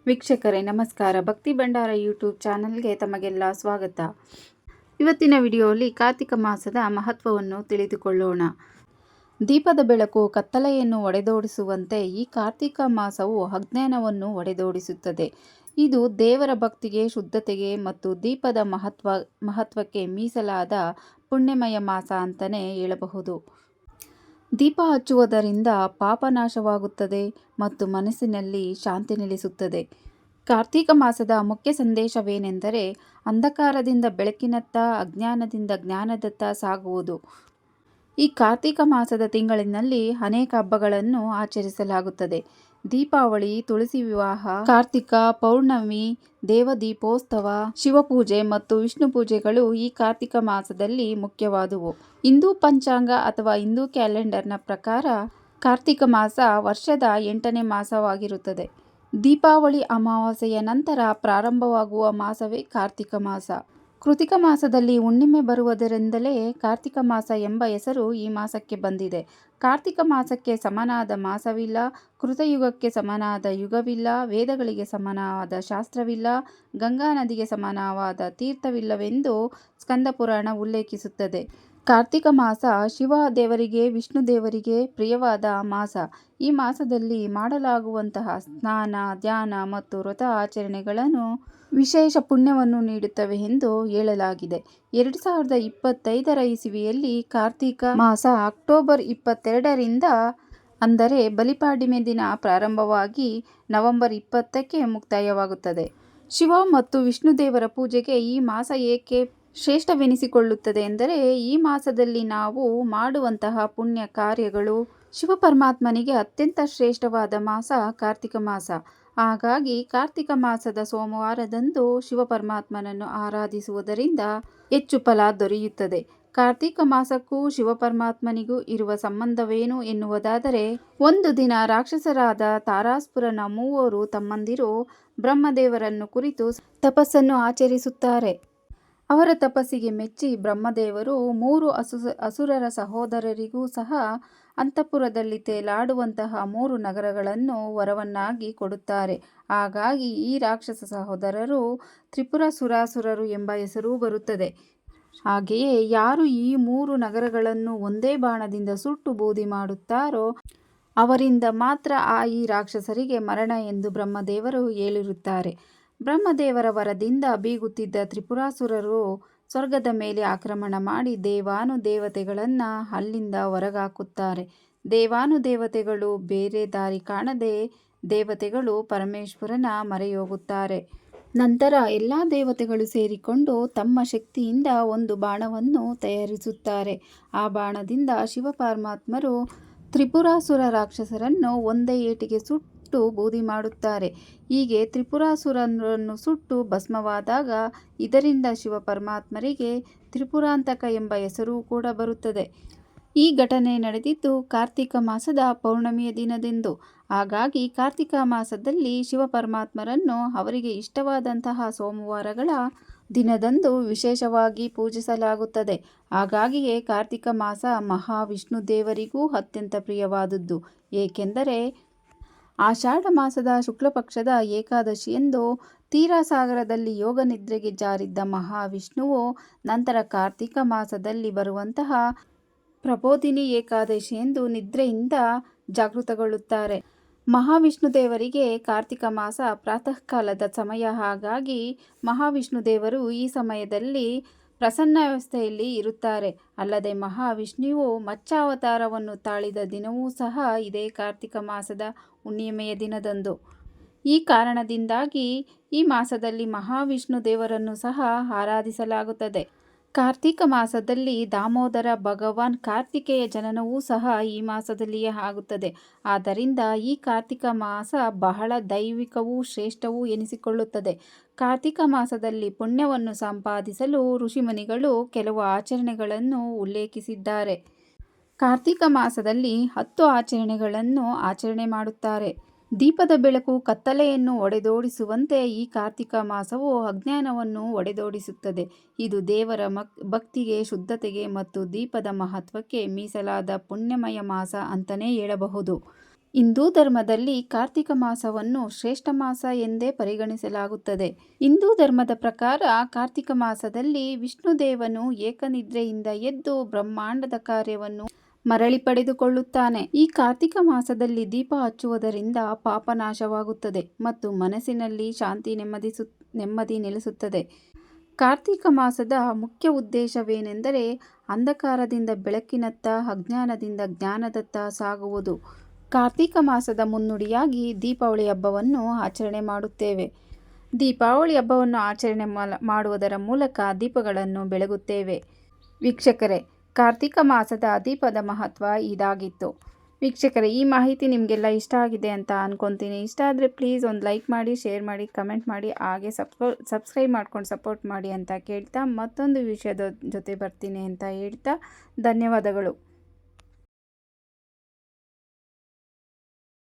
ವೀಕ್ಷಕರೇ ನಮಸ್ಕಾರ. ಭಕ್ತಿ ಭಂಡಾರ ಯೂಟ್ಯೂಬ್ ಚಾನಲ್ಗೆ ತಮಗೆಲ್ಲ ಸ್ವಾಗತ. ಇವತ್ತಿನ ವಿಡಿಯೋಲಿ ಕಾರ್ತಿಕ ಮಾಸದ ಮಹತ್ವವನ್ನು ತಿಳಿದುಕೊಳ್ಳೋಣ. ದೀಪದ ಬೆಳಕು ಕತ್ತಲೆಯನ್ನು ಒಡೆದೋಡಿಸುವಂತೆ ಈ ಕಾರ್ತಿಕ ಮಾಸವು ಅಜ್ಞಾನವನ್ನು ಒಡೆದೋಡಿಸುತ್ತದೆ. ಇದು ದೇವರ ಭಕ್ತಿಗೆ, ಶುದ್ಧತೆಗೆ ಮತ್ತು ದೀಪದ ಮಹತ್ವಕ್ಕೆ ಮೀಸಲಾದ ಪುಣ್ಯಮಯ ಮಾಸ ಅಂತಲೇ ಹೇಳಬಹುದು. ದೀಪ ಹಚ್ಚುವುದರಿಂದ ಪಾಪನಾಶವಾಗುತ್ತದೆ ಮತ್ತು ಮನಸ್ಸಿನಲ್ಲಿ ಶಾಂತಿ ನೆಲೆಸುತ್ತದೆ. ಕಾರ್ತಿಕ ಮಾಸದ ಮುಖ್ಯ ಸಂದೇಶವೇನೆಂದರೆ ಅಂಧಕಾರದಿಂದ ಬೆಳಕಿನತ್ತ, ಅಜ್ಞಾನದಿಂದ ಜ್ಞಾನದತ್ತ ಸಾಗುವುದು. ಈ ಕಾರ್ತಿಕ ಮಾಸದ ತಿಂಗಳಿನಲ್ಲಿ ಅನೇಕ ಹಬ್ಬಗಳನ್ನು ಆಚರಿಸಲಾಗುತ್ತದೆ. ದೀಪಾವಳಿ, ತುಳಸಿ ವಿವಾಹ, ಕಾರ್ತಿಕ ಪೌರ್ಣಮಿ, ದೇವದೀಪೋತ್ಸವ, ಶಿವಪೂಜೆ ಮತ್ತು ವಿಷ್ಣು ಪೂಜೆಗಳು ಈ ಕಾರ್ತಿಕ ಮಾಸದಲ್ಲಿ ಮುಖ್ಯವಾದುವು. ಹಿಂದೂ ಪಂಚಾಂಗ ಅಥವಾ ಹಿಂದೂ ಕ್ಯಾಲೆಂಡರ್ನ ಪ್ರಕಾರ ಕಾರ್ತಿಕ ಮಾಸ ವರ್ಷದ 8ನೇ ಮಾಸವಾಗಿರುತ್ತದೆ. ದೀಪಾವಳಿ ಅಮಾವಾಸ್ಯೆಯ ನಂತರ ಪ್ರಾರಂಭವಾಗುವ ಮಾಸವೇ ಕಾರ್ತಿಕ ಮಾಸ. ಕೃತಿಕ ಮಾಸದಲ್ಲಿ ಹುಣ್ಣಿಮೆ ಬರುವುದರಿಂದಲೇ ಕಾರ್ತಿಕ ಮಾಸ ಎಂಬ ಹೆಸರು ಈ ಮಾಸಕ್ಕೆ ಬಂದಿದೆ. ಕಾರ್ತಿಕ ಮಾಸಕ್ಕೆ ಸಮನಾದ ಮಾಸವಿಲ್ಲ, ಕೃತಯುಗಕ್ಕೆ ಸಮನಾದ ಯುಗವಿಲ್ಲ, ವೇದಗಳಿಗೆ ಸಮನಾದ ಶಾಸ್ತ್ರವಿಲ್ಲ, ಗಂಗಾ ನದಿಗೆ ಸಮನಾದ ತೀರ್ಥವಿಲ್ಲವೆಂದು ಸ್ಕಂದ ಪುರಾಣ ಉಲ್ಲೇಖಿಸುತ್ತದೆ. ಕಾರ್ತಿಕ ಮಾಸ ಶಿವ ದೇವರಿಗೆ, ವಿಷ್ಣು ದೇವರಿಗೆ ಪ್ರಿಯವಾದ ಮಾಸ. ಈ ಮಾಸದಲ್ಲಿ ಮಾಡಲಾಗುವಂತಹ ಸ್ನಾನ, ಧ್ಯಾನ ಮತ್ತು ವ್ರತ ಆಚರಣೆಗಳನ್ನು ವಿಶೇಷ ಪುಣ್ಯವನ್ನು ನೀಡುತ್ತವೆ ಎಂದು ಹೇಳಲಾಗಿದೆ. 2025 ಇಸವಿಯಲ್ಲಿ ಕಾರ್ತಿಕ ಮಾಸ ಅಕ್ಟೋಬರ್ 22ರಿಂದ ಅಂದರೆ ಬಲಿಪಾಡ್ಯಮಿ ದಿನ ಪ್ರಾರಂಭವಾಗಿ ನವೆಂಬರ್ 20ಕ್ಕೆ ಮುಕ್ತಾಯವಾಗುತ್ತದೆ. ಶಿವ ಮತ್ತು ವಿಷ್ಣು ದೇವರ ಪೂಜೆಗೆ ಈ ಮಾಸ ಏಕೆ ಶ್ರೇಷ್ಠವೆನಿಸಿಕೊಳ್ಳುತ್ತದೆ ಎಂದರೆ ಈ ಮಾಸದಲ್ಲಿ ನಾವು ಮಾಡುವಂತಹ ಪುಣ್ಯ ಕಾರ್ಯಗಳು ಶಿವ ಪರಮಾತ್ಮನಿಗೆ ಅತ್ಯಂತ ಶ್ರೇಷ್ಠವಾದ ಮಾಸ ಕಾರ್ತಿಕ ಮಾಸ. ಹಾಗಾಗಿ ಕಾರ್ತಿಕ ಮಾಸದ ಸೋಮವಾರದಂದು ಶಿವ ಪರಮಾತ್ಮನನ್ನು ಆರಾಧಿಸುವುದರಿಂದ ಹೆಚ್ಚು ಫಲ ದೊರೆಯುತ್ತದೆ. ಕಾರ್ತಿಕ ಮಾಸಕ್ಕೂ ಶಿವ ಪರಮಾತ್ಮನಿಗೂ ಇರುವ ಸಂಬಂಧವೇನು ಎನ್ನುವುದಾದರೆ, ಒಂದು ದಿನ ರಾಕ್ಷಸರಾದ ತಾರಾಸುರನ 3 ತಮ್ಮಂದಿರು ಬ್ರಹ್ಮದೇವರನ್ನು ಕುರಿತು ತಪಸ್ಸನ್ನು ಆಚರಿಸುತ್ತಾರೆ. ಅವರ ತಪಸ್ಸಿಗೆ ಮೆಚ್ಚಿ ಬ್ರಹ್ಮದೇವರು 3 ಅಸುರರ ಸಹೋದರರಿಗೂ ಸಹ ಅಂತಃಪುರದಲ್ಲಿ ತೇಲಾಡುವಂತಹ 3 ನಗರಗಳನ್ನು ವರವನ್ನಾಗಿ ಕೊಡುತ್ತಾರೆ. ಹಾಗಾಗಿ ಈ ರಾಕ್ಷಸ ಸಹೋದರರು ತ್ರಿಪುರಾಸುರರು ಎಂಬ ಹೆಸರು ಬರುತ್ತದೆ. ಹಾಗೆಯೇ ಯಾರು ಈ 3 ನಗರಗಳನ್ನು ಒಂದೇ ಬಾಣದಿಂದ ಸುಟ್ಟು ಬೂದಿ ಮಾಡುತ್ತಾರೋ ಅವರಿಂದ ಮಾತ್ರ ಈ ರಾಕ್ಷಸರಿಗೆ ಮರಣ ಎಂದು ಬ್ರಹ್ಮದೇವರು ಹೇಳಿರುತ್ತಾರೆ. ಬ್ರಹ್ಮದೇವರ ವರದಿಂದ ಬೀಗುತ್ತಿದ್ದ ತ್ರಿಪುರಾಸುರರು ಸ್ವರ್ಗದ ಮೇಲೆ ಆಕ್ರಮಣ ಮಾಡಿ ದೇವಾನುದೇವತೆಗಳನ್ನು ಅಲ್ಲಿಂದ ಹೊರಗಾಕುತ್ತಾರೆ. ದೇವಾನುದೇವತೆಗಳು ಬೇರೆ ದಾರಿ ಕಾಣದೆ ದೇವತೆಗಳು ಪರಮೇಶ್ವರನ ಮೊರೆಹೋಗುತ್ತಾರೆ. ನಂತರ ಎಲ್ಲ ದೇವತೆಗಳು ಸೇರಿಕೊಂಡು ತಮ್ಮ ಶಕ್ತಿಯಿಂದ ಒಂದು ಬಾಣವನ್ನು ತಯಾರಿಸುತ್ತಾರೆ. ಆ ಬಾಣದಿಂದ ಶಿವ ಪರಮಾತ್ಮರು ತ್ರಿಪುರಾಸುರ ರಾಕ್ಷಸರನ್ನು ಒಂದೇ ಏಟಿಗೆ ಸುಟ್ಟು ಬೂದಿ ಮಾಡುತ್ತಾರೆ. ಹೀಗೆ ತ್ರಿಪುರಾಸುರರನ್ನು ಸುಟ್ಟು ಭಸ್ಮವಾದಾಗ ಇದರಿಂದ ಶಿವ ಪರಮಾತ್ಮರಿಗೆ ತ್ರಿಪುರಾಂತಕ ಎಂಬ ಹೆಸರು ಕೂಡ ಬರುತ್ತದೆ. ಈ ಘಟನೆ ನಡೆದಿದ್ದು ಕಾರ್ತಿಕ ಮಾಸದ ಪೌರ್ಣಮಿಯ ದಿನದಂದು. ಹಾಗಾಗಿ ಕಾರ್ತಿಕ ಮಾಸದಲ್ಲಿ ಶಿವ ಪರಮಾತ್ಮರನ್ನು ಅವರಿಗೆ ಇಷ್ಟವಾದಂತಹ ಸೋಮವಾರಗಳ ದಿನದಂದು ವಿಶೇಷವಾಗಿ ಪೂಜಿಸಲಾಗುತ್ತದೆ. ಹಾಗಾಗಿಯೇ ಕಾರ್ತಿಕ ಮಾಸ ಮಹಾವಿಷ್ಣು ದೇವರಿಗೂ ಅತ್ಯಂತ ಪ್ರಿಯವಾದುದು. ಏಕೆಂದರೆ ಆಷಾಢ ಮಾಸದ ಶುಕ್ಲಪಕ್ಷದ ಏಕಾದಶಿಯಂದು ತೀರಸಾಗರದಲ್ಲಿ ಯೋಗ ನಿದ್ರೆಗೆ ಜಾರಿದ್ದ ಮಹಾವಿಷ್ಣುವು ನಂತರ ಕಾರ್ತಿಕ ಮಾಸದಲ್ಲಿ ಬರುವಂತಹ ಪ್ರಬೋಧಿನಿ ಏಕಾದಶಿಯಂದು ನಿದ್ರೆಯಿಂದ ಜಾಗೃತಗೊಳ್ಳುತ್ತಾರೆ. ಮಹಾವಿಷ್ಣು ದೇವರಿಗೆ ಕಾರ್ತಿಕ ಮಾಸ ಪ್ರಾತಃ ಕಾಲದ ಸಮಯ. ಹಾಗಾಗಿ ಮಹಾವಿಷ್ಣು ದೇವರು ಈ ಸಮಯದಲ್ಲಿ ಪ್ರಸನ್ನಾವಸ್ಥೆಯಲ್ಲಿ ಇರುತ್ತಾರೆ. ಅಲ್ಲದೆ ಮಹಾವಿಷ್ಣುವು ಮತ್ಸ್ಯಾವತಾರವನ್ನು ತಾಳಿದ ದಿನವೂ ಸಹ ಇದೇ ಕಾರ್ತಿಕ ಮಾಸದ ಹುಣ್ಣಿಮೆಯ ದಿನದಂದು. ಈ ಕಾರಣದಿಂದಾಗಿ ಈ ಮಾಸದಲ್ಲಿ ಮಹಾವಿಷ್ಣು ದೇವರನ್ನು ಸಹ ಆರಾಧಿಸಲಾಗುತ್ತದೆ. ಕಾರ್ತಿಕ ಮಾಸದಲ್ಲಿ ದಾಮೋದರ ಭಗವಾನ್ ಕಾರ್ತಿಕೇಯ ಜನನವೂ ಸಹ ಈ ಮಾಸದಲ್ಲಿಯೇ ಆಗುತ್ತದೆ. ಆದ್ದರಿಂದ ಈ ಕಾರ್ತಿಕ ಮಾಸ ಬಹಳ ದೈವಿಕವೂ ಶ್ರೇಷ್ಠವೂ ಎನಿಸಿಕೊಳ್ಳುತ್ತದೆ. ಕಾರ್ತಿಕ ಮಾಸದಲ್ಲಿ ಪುಣ್ಯವನ್ನು ಸಂಪಾದಿಸಲು ಋಷಿಮುನಿಗಳು ಕೆಲವು ಆಚರಣೆಗಳನ್ನು ಉಲ್ಲೇಖಿಸಿದ್ದಾರೆ. ಕಾರ್ತಿಕ ಮಾಸದಲ್ಲಿ 10 ಆಚರಣೆಗಳನ್ನು ಆಚರಣೆ ಮಾಡುತ್ತಾರೆ. ದೀಪದ ಬೆಳಕು ಕತ್ತಲೆಯನ್ನು ಒಡೆದೋಡಿಸುವಂತೆ ಈ ಕಾರ್ತಿಕ ಮಾಸವು ಅಜ್ಞಾನವನ್ನು ಒಡೆದೋಡಿಸುತ್ತದೆ. ಇದು ದೇವರ ಭಕ್ತಿಗೆ, ಶುದ್ಧತೆಗೆ ಮತ್ತು ದೀಪದ ಮಹತ್ವಕ್ಕೆ ಮೀಸಲಾದ ಪುಣ್ಯಮಯ ಮಾಸ ಅಂತಲೇ ಹೇಳಬಹುದು. ಹಿಂದೂ ಧರ್ಮದಲ್ಲಿ ಕಾರ್ತಿಕ ಮಾಸವನ್ನು ಶ್ರೇಷ್ಠ ಮಾಸ ಎಂದೇ ಪರಿಗಣಿಸಲಾಗುತ್ತದೆ. ಹಿಂದೂ ಧರ್ಮದ ಪ್ರಕಾರ ಕಾರ್ತಿಕ ಮಾಸದಲ್ಲಿ ವಿಷ್ಣುದೇವನು ಏಕನಿದ್ರೆಯಿಂದ ಎದ್ದು ಬ್ರಹ್ಮಾಂಡದ ಕಾರ್ಯವನ್ನು ಮರಳಿ ಪಡೆದುಕೊಳ್ಳುತ್ತಾನೆ. ಈ ಕಾರ್ತಿಕ ಮಾಸದಲ್ಲಿ ದೀಪ ಹಚ್ಚುವುದರಿಂದ ಪಾಪ ನಾಶವಾಗುತ್ತದೆ ಮತ್ತು ಮನಸ್ಸಿನಲ್ಲಿ ಶಾಂತಿ ನೆಮ್ಮದಿ ನೆಲೆಸುತ್ತದೆ. ಕಾರ್ತಿಕ ಮಾಸದ ಮುಖ್ಯ ಉದ್ದೇಶವೇನೆಂದರೆ ಅಂಧಕಾರದಿಂದ ಬೆಳಕಿನತ್ತ, ಅಜ್ಞಾನದಿಂದ ಜ್ಞಾನದತ್ತ ಸಾಗುವುದು. ಕಾರ್ತಿಕ ಮಾಸದ ಮುನ್ನುಡಿಯಾಗಿ ದೀಪಾವಳಿ ಹಬ್ಬವನ್ನು ಆಚರಣೆ ಮಾಡುತ್ತೇವೆ. ದೀಪಾವಳಿ ಹಬ್ಬವನ್ನು ಆಚರಣೆ ಮಾಡುವುದರ ಮೂಲಕ ದೀಪಗಳನ್ನು ಬೆಳಗುತ್ತೇವೆ. ವೀಕ್ಷಕರೇ, ಕಾರ್ತಿಕ ಮಾಸದ ದೀಪದ ಮಹತ್ವ ಇದಾಗಿತ್ತು. ವೀಕ್ಷಕರೇ, ಈ ಮಾಹಿತಿ ನಿಮಗೆಲ್ಲ ಇಷ್ಟ ಆಗಿದೆ ಅಂತ ಅನ್ಕೊತೀನಿ. ಇಷ್ಟ ಆದರೆ ಪ್ಲೀಸ್ ಒಂದು ಲೈಕ್ ಮಾಡಿ, ಶೇರ್ ಮಾಡಿ, ಕಮೆಂಟ್ ಮಾಡಿ, ಹಾಗೆ ಸಬ್ಸ್ಕ್ರೈಬ್ ಮಾಡ್ಕೊಂಡು ಸಪೋರ್ಟ್ ಮಾಡಿ ಅಂತ ಕೇಳ್ತಾ ಮತ್ತೊಂದು ವಿಷಯದ ಜೊತೆ ಬರ್ತೀನಿ ಅಂತ ಹೇಳ್ತಾ ಧನ್ಯವಾದಗಳು.